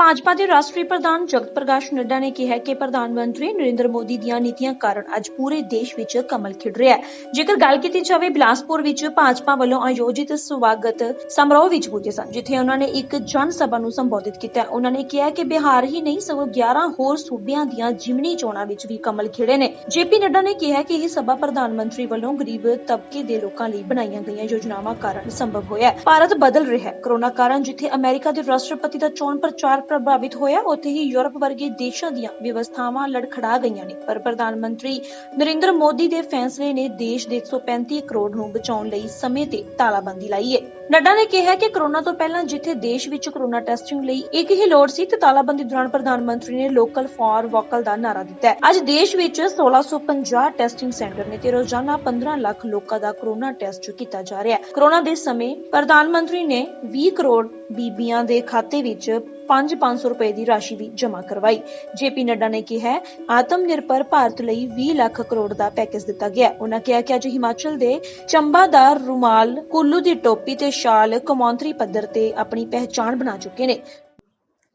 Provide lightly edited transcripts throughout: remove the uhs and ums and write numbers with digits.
ਭਾਜਪਾ ਦੇ ਰਾਸ਼ਟਰੀ ਪ੍ਰਧਾਨ ਜਗਤ ਪ੍ਰਕਾਸ਼ ਨੱਡਾ ਨੇ ਕਿਹਾ ਕਿ ਪ੍ਰਧਾਨ ਮੰਤਰੀ ਨਰਿੰਦਰ ਮੋਦੀ ਦੀਆਂ ਨੀਤੀਆਂ ਕਾਰਨ ਅੱਜ ਪੂਰੇ ਦੇਸ਼ ਵਿੱਚ ਕਮਲ ਖਿੜ ਰਿਹਾ ਹੈ। ਜੇਕਰ ਗੱਲ ਕੀਤੀ ਜਾਵੇ ਬਿਲਾਸਪੁਰ ਵਿੱਚ ਭਾਜਪਾ ਵੱਲੋਂ ਆਯੋਜਿਤ ਸਵਾਗਤ ਸਮਾਰੋਹ ਵਿੱਚ ਪੁੱਜੇ ਸਨ, ਜਿੱਥੇ ਉਹਨਾਂ ਨੇ ਇੱਕ ਜਨ ਸਭਾ ਨੂੰ ਸੰਬੋਧਿਤ ਕੀਤਾ। ਉਹਨਾਂ ਨੇ ਕਿਹਾ ਕਿ ਬਿਹਾਰ ਹੀ ਨਹੀਂ ਸਗੋਂ 11 ਹੋਰ ਸੂਬਿਆਂ ਦੀਆਂ ਜਿਮਨੀ ਚੋਣਾਂ ਵਿੱਚ ਵੀ ਕਮਲ ਖਿੜੇ ਨੇ। ਜੇਪੀ ਨੱਡਾ ਨੇ ਕਿਹਾ ਕਿ ਇਹ ਸਭਾ ਪ੍ਰਧਾਨ ਮੰਤਰੀ ਵੱਲੋਂ ਗਰੀਬ ਤਬਕੇ ਦੇ ਲੋਕਾਂ ਲਈ ਬਣਾਈਆਂ ਗਈਆਂ ਯੋਜਨਾਵਾਂ ਕਾਰਨ ਸੰਭਵ ਹੋਇਆ ਹੈ। ਭਾਰਤ ਬਦਲ ਰਿਹਾ ਹੈ। ਕੋਰੋਨਾ ਕਾਰਨ ਜਿੱਥੇ ਅਮਰੀਕਾ ਦੇ ਰਾਸ਼ਟਰਪਤੀ ਦਾ ਚੋਣ ਪ੍ਰਚਾਰ ਪ੍ਰਭਾਵਿਤ ਹੋਇਆ, ਉੱਥੇ ਹੀ ਯੂਰਪ ਵਰਗੇ ਦੇਸ਼ਾਂ ਦੀਆਂ ਵਿਵਸਥਾਵਾਂ ਲੜਖੜਾ ਗਈਆਂ ਨੇ। ਪਰ ਪ੍ਰਧਾਨ ਮੰਤਰੀ ਨਰਿੰਦਰ ਮੋਦੀ ਦੇ ਫੈਸਲੇ ਨੇ ਦੇਸ਼ ਦੇ 135 ਕਰੋੜ ਨੂੰ ਬਚਾਉਣ ਲਈ ਸਮੇਂ ਤੇ ਤਾਲਾਬੰਦੀ ਲਾਈ ਹੈ। ਨੱਡਾ ਨੇ ਕਿਹਾ ਕਿ ਕੋਰੋਨਾ ਤੋਂ ਪਹਿਲਾਂ ਜਿੱਥੇ ਦੇਸ਼ ਵਿੱਚ ਕੋਰੋਨਾ ਟੈਸਟਿੰਗ ਲਈ ਇੱਕ ਹੀ ਲੋੜ ਸੀ, ਤੇ ਤਾਲਾਬੰਦੀ ਦੌਰਾਨ ਪ੍ਰਧਾਨ ਮੰਤਰੀ ਨੇ ਲੋਕਲ ਫਾਰ ਵੋਕਲ ਦਾ ਨਾਅਰਾ ਦਿੱਤਾ ਹੈ। ਅੱਜ ਦੇਸ਼ ਵਿੱਚ 1650 ਟੈਸਟਿੰਗ ਸੈਂਟਰ ਨੇ ਤੇ ਰੋਜ਼ਾਨਾ 15 ਲੱਖ ਲੋਕਾਂ ਦਾ ਕੋਰੋਨਾ ਟੈਸਟ ਕੀਤਾ ਜਾ ਰਿਹਾ ਹੈ। ਕੋਰੋਨਾ ਦੇ ਸਮੇਂ ਪ੍ਰਧਾਨ ਮੰਤਰੀ ਨੇ 20 ਕਰੋੜ ਬੀਬੀਆਂ ਦੇ ਖਾਤੇ ਵਿੱਚ 500 ਰੁਪਏ ਦੀ ਰਾਸ਼ੀ ਵੀ ਜਮ੍ਹਾਂ ਕਰਵਾਈ। ਜੇਪੀ ਨੱਡਾ ਨੇ ਕਿਹਾ ਆਤਮ ਨਿਰਭਰ ਭਾਰਤ ਲਈ 20 ਲੱਖ ਕਰੋੜ ਦਾ ਪੈਕੇਜ ਦਿੱਤਾ ਗਿਆ। ਉਹਨਾਂ ਕਿਹਾ ਕਿ ਅੱਜ ਹਿਮਾਚਲ ਦੇ ਚੰਬਾ ਦਾ ਰੁਮਾਲ, ਕੁੱਲੂ ਦੀ ਟੋਪੀ ਤੇ शाल कौमांतरी पद्धर ते अपनी पहचान बना चुके ने।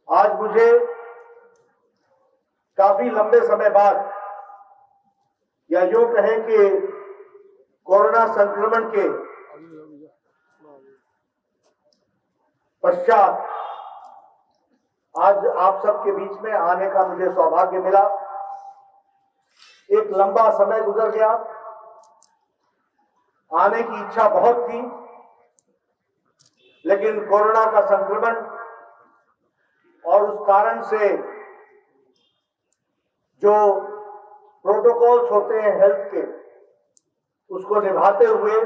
आज मुझे काफी लंबे समय बाद, या यूं कहें कि कोरोना संक्रमण के पश्चात आज आप सबके बीच में आने का मुझे सौभाग्य मिला। एक लंबा समय गुजर गया, आने की इच्छा बहुत थी, लेकिन कोरोना का संक्रमण और उस कारण से जो प्रोटोकॉल्स होते हैं हेल्थ के, उसको निभाते हुए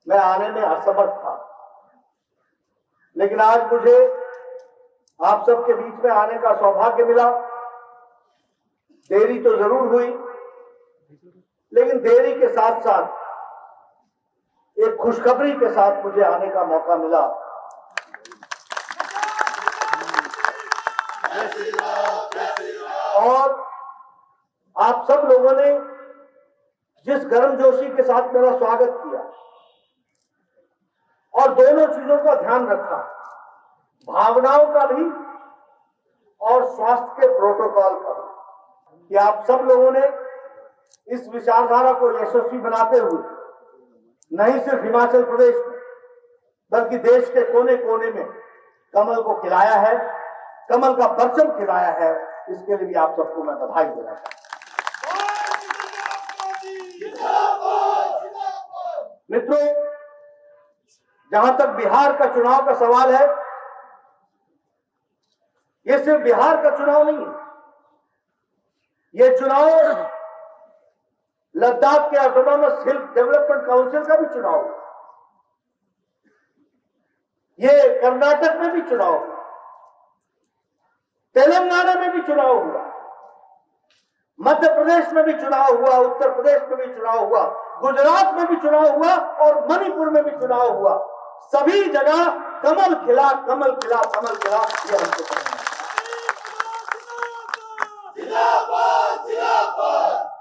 मैं आने में असमर्थ था। लेकिन आज मुझे आप सबके बीच में आने का सौभाग्य मिला। देरी तो जरूर हुई, लेकिन देरी के साथ साथ एक खुशखबरी के साथ मुझे आने का मौका मिला। और आप सब लोगों ने जिस गर्मजोशी के साथ मेरा स्वागत किया और दोनों चीजों का ध्यान रखा, भावनाओं का भी और स्वास्थ्य के प्रोटोकॉल का भी, कि आप सब लोगों ने इस विचारधारा को यशस्वी बनाते हुए नहीं सिर्फ हिमाचल प्रदेश में बल्कि देश के कोने कोने में कमल को खिलाया है, कमल का परचम खिलाया है। इसके लिए भी आप सबको मैं बधाई देना चाहता हूं। मित्रों, जहां तक बिहार का चुनाव का सवाल है, ये सिर्फ बिहार का चुनाव नहीं है, ये चुनाव लद्दाख के ऑटोनॉमस हिल डेवलपमेंट काउंसिल का भी चुनाव हुआ, ये कर्नाटक में भी चुनाव हुआ, तेलंगाना में भी चुनाव हुआ, मध्य प्रदेश में भी चुनाव हुआ, उत्तर प्रदेश में भी चुनाव हुआ, गुजरात में भी चुनाव हुआ और मणिपुर में भी चुनाव हुआ। सभी जगह कमल खिला, कमल खिला, कमल खिला, ये हमको करना है।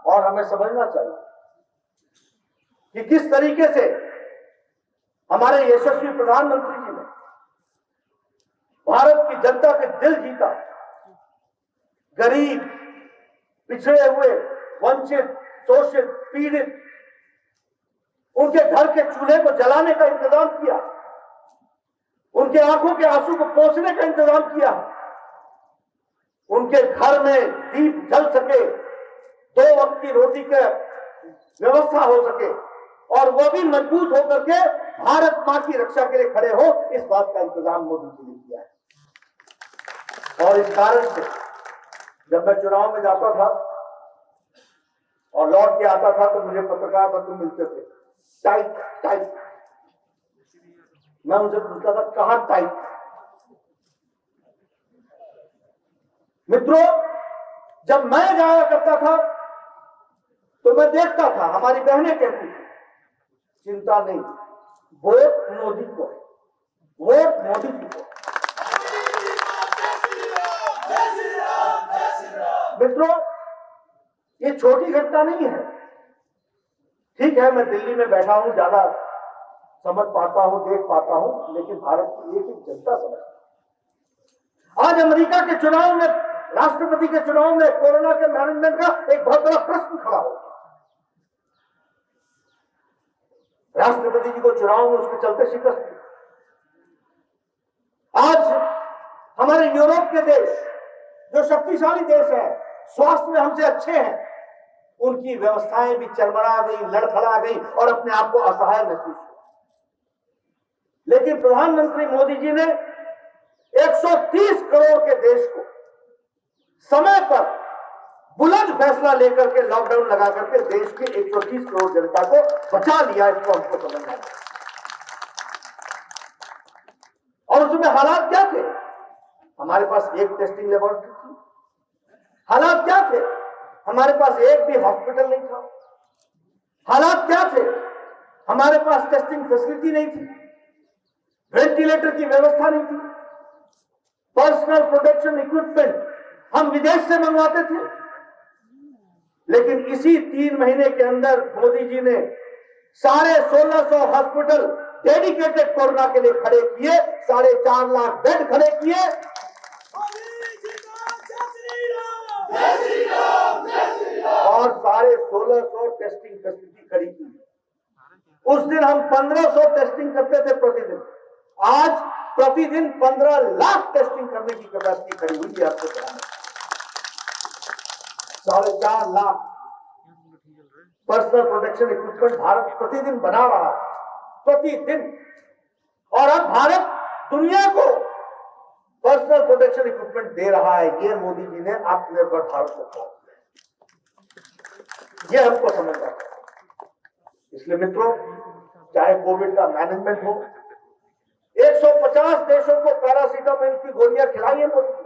और हमें समझना चाहिए कि किस तरीके से हमारे यशस्वी प्रधानमंत्री जी ने भारत की जनता के दिल जीता। गरीब, पिछड़े हुए, वंचित, शोषित, पीड़ित, उनके घर के चूल्हे को जलाने का इंतजाम किया, उनके आंखों के आंसू को पोंछने का इंतजाम किया, उनके घर में दीप जल सके, 2 वक्त की रोटी की व्यवस्था हो सके और वो भी मजबूत होकर के भारत मां की रक्षा के लिए खड़े हो, इस बात का इंतजाम मोदी जी ने किया है। और इस कारण से जब मैं चुनाव में जाता था और लौट के आता था तो मुझे पत्रकार बंधु मिलते थे, टाइट टाइट, मैं उनसे पूछता था कहां टाइट। मित्रों, जब मैं जाया करता था तो मैं देखता था, हमारी बहनें कहती थी चिंता नहीं, वोट मोदी को, वोट मोदी को। मित्रों, ये छोटी घटना नहीं है। ठीक है, मैं दिल्ली में बैठा हूं, ज्यादा समझ पाता हूं, देख पाता हूं, लेकिन भारत की एक जनता समझती है। आज अमेरिका के चुनाव में, राष्ट्रपति के चुनाव में कोरोना के मैनेजमेंट का एक बहुत बड़ा प्रश्न खड़ा हो गया। राष्ट्रपति जी को चुनाव में उसके चलते शिकस्त दी। आज हमारे यूरोप के देश, जो शक्तिशाली देश है, स्वास्थ्य में हमसे अच्छे हैं, उनकी व्यवस्थाएं भी चरमरा गई, लड़खड़ा गई और अपने आप को असहाय महसूस हुआ। लेकिन प्रधानमंत्री मोदी जी ने 130 करोड़ के देश को समय पर बुलंद फैसला लेकर के लॉकडाउन लगा करके देश की 130 करोड़ जनता को बचा लिया। इसको हमको समझना है। और उसमें हालात क्या थे? हमारे पास एक टेस्टिंग लेबोरेटरी थी। हालात क्या थे? हमारे पास एक भी हॉस्पिटल नहीं था। हालात क्या थे? हमारे पास टेस्टिंग फैसिलिटी नहीं थी, वेंटिलेटर की व्यवस्था नहीं थी, पर्सनल प्रोटेक्शन इक्विपमेंट हम विदेश से मंगवाते थे। लेकिन इसी 3 महीने के अंदर मोदी जी ने 1650 हॉस्पिटल डेडिकेटेड कोरोना के लिए खड़े किए, 4.5 लाख बेड खड़े किए और 1650 टेस्टिंग फैसिलिटी खड़ी की। उस दिन हम 1500 टेस्टिंग करते थे प्रतिदिन। आज प्रतिदिन 15 लाख टेस्टिंग करने की कैपेसिटी खड़ी हुई है। आपको बताना 4.5 lakh personal protection equipment Bharat प्रतिदिन बना रहा है, प्रतिदिन। और अब भारत दुनिया को पर्सनल प्रोटेक्शन इक्विपमेंट दे रहा है। ये मोदी जी ने आत्मनिर्भर भारत को किया, ये हमको समझना है। इसलिए मित्रों, चाहे कोविड का मैनेजमेंट हो, 150 देशों को पैरासीटामोल की गोलियां खिलाई है मोदी जी।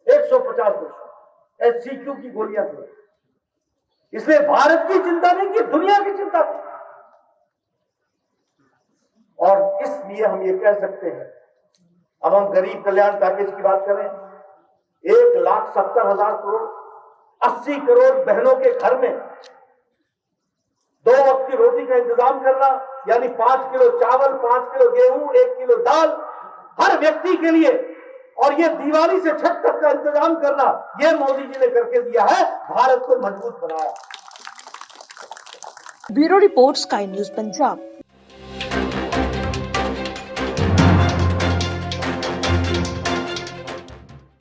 150 देशों HCQ की गोलियां थी। इसलिए भारत की चिंता नहीं की, दुनिया की चिंता थी। और इसलिए हम ये कह सकते हैं, अब हम गरीब कल्याण पैकेज की बात करें, 1,70,000 करोड़, 80 करोड़ बहनों के घर में 2 वक्त की रोटी का इंतजाम करना, यानी 5 किलो चावल, 5 किलो गेहूं, 1 किलो दाल हर व्यक्ति के लिए, और ये दिवाली से छठ तक का इंतजाम करना, ये मोदी जी ने करके दिया है, भारत को मजबूत बनाया। Bureau report, sky news Punjab.